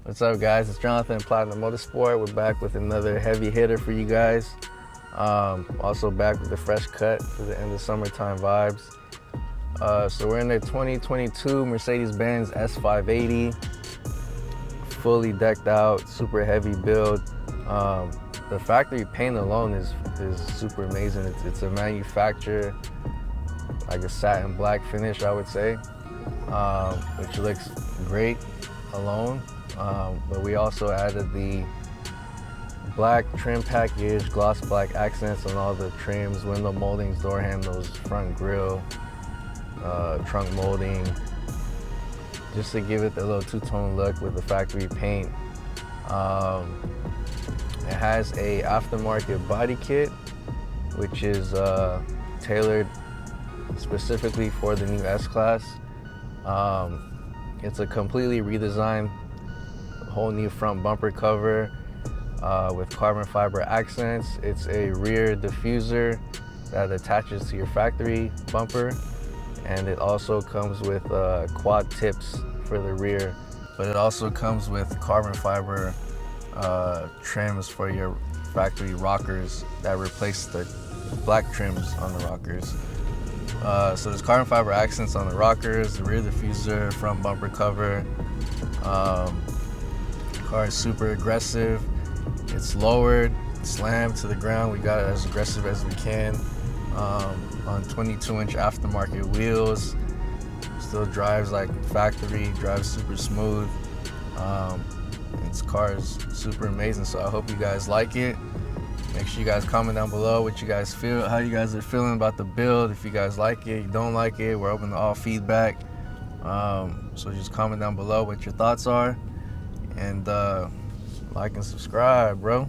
What's up, guys? It's Jonathan, Platinum Motorsport. We're back with another heavy hitter for you guys. Also back with a fresh cut for the end of summertime vibes. So we're in the 2022 Mercedes-Benz S580, fully decked out, super heavy build. The factory paint alone is super amazing. It's a manufacturer, like a satin black finish, I would say, which looks great alone. But we also added the black trim package, gloss black accents on all the trims, window moldings, door handles, front grille, trunk molding, just to give it a little two-tone look with the factory paint. It has a aftermarket body kit, which is tailored specifically for the new S-Class. It's a completely redesigned, whole new front bumper cover with carbon fiber accents. It's a rear diffuser that attaches to your factory bumper, and it also comes with quad tips for the rear, but it also comes with carbon fiber trims for your factory rockers that replace the black trims on the rockers. So there's carbon fiber accents on the rockers, the rear diffuser, front bumper cover. Car is super aggressive. It's lowered, slammed to the ground. We got it as aggressive as we can on 22-inch aftermarket wheels. Still drives like factory, drives super smooth. This car is super amazing, so I hope you guys like it. Make sure you guys comment down below what you guys feel, how you guys are feeling about the build. If you guys like it, you don't like it, we're open to all feedback. So just comment down below what your thoughts are, and like and subscribe, bro.